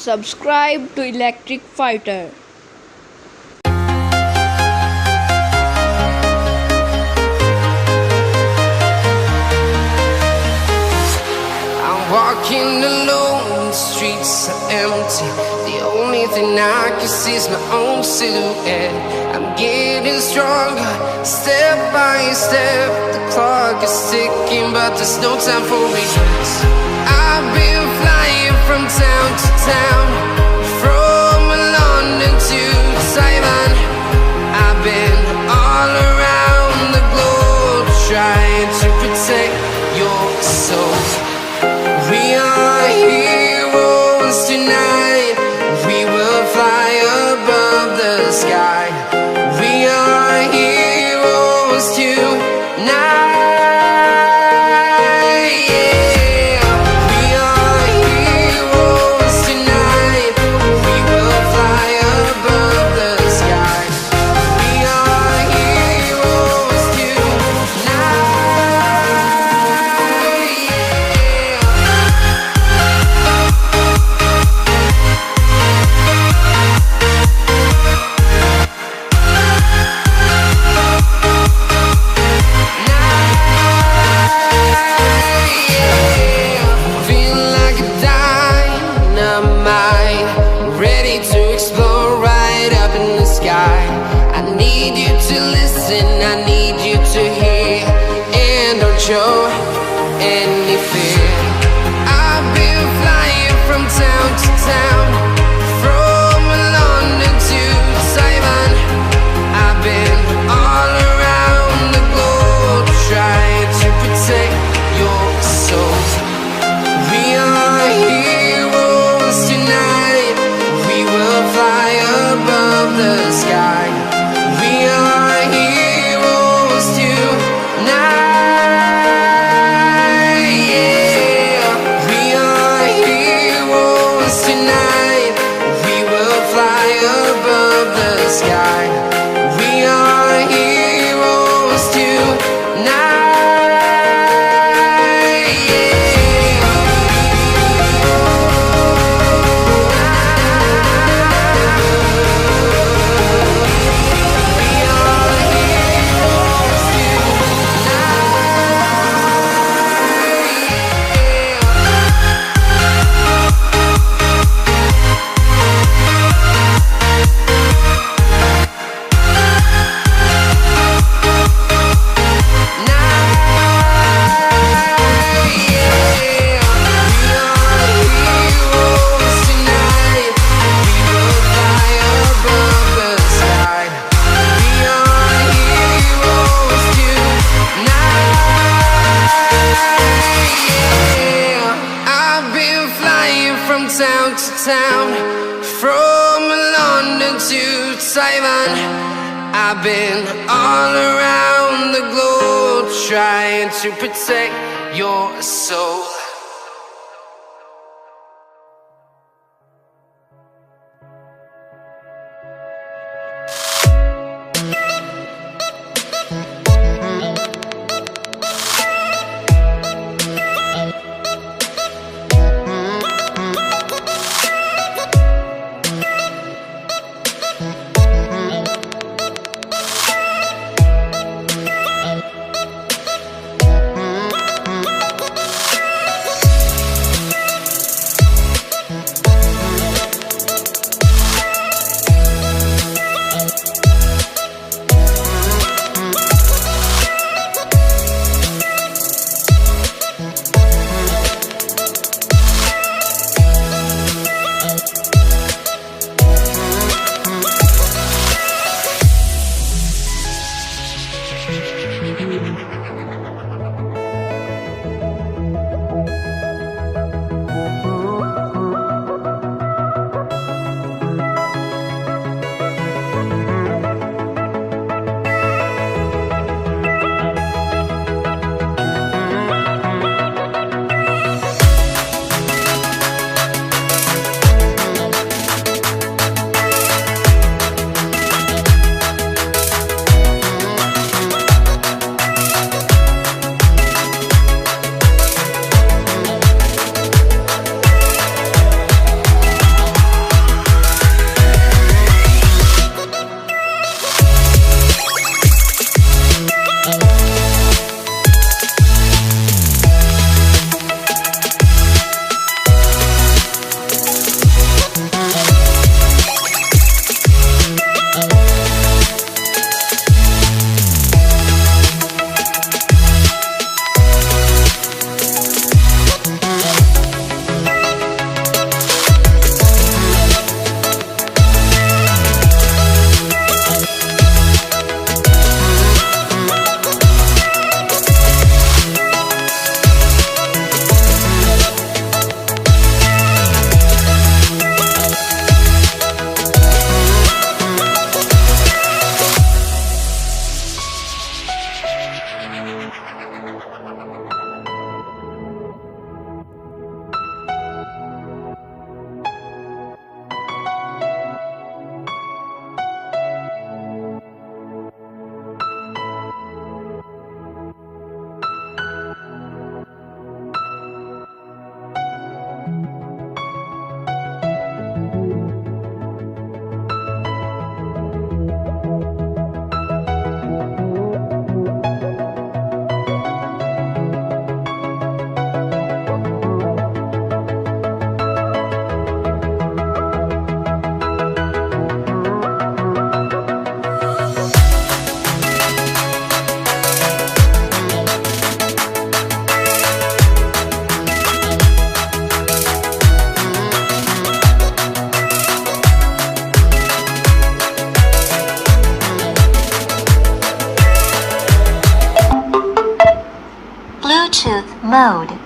Subscribe to Electric Fighter. I'm walking alone, the streets are empty. The only thing I can see is my own silhouette. I'm getting stronger, step by step. The clock is ticking, but there's no time for regrets. I've been flying from town to town, from London to Taiwan. I've been all around the globe, trying to protect your soul. We are heroes tonight. We will fly above the sky. We are heroes tonight. Yeah. We are heroes tonight. We will fly above the sky. We are heroes tonight. Yeah. Feel like a dynamite, ready to explode right up in the sky. I need you to listen, I need you to hear, and don't show any fear. I've been flying from town to town, from London to Taiwan. I've been all around the globe, trying to protect your soul. We are heroes tonight. We will fly above the sky. We are heroes tonight. Yeah. We are heroes tonight. We will fly above the sky. We are heroes tonight. Town to town, from London to Taiwan. I've been all around the globe, trying to protect your soul. mode.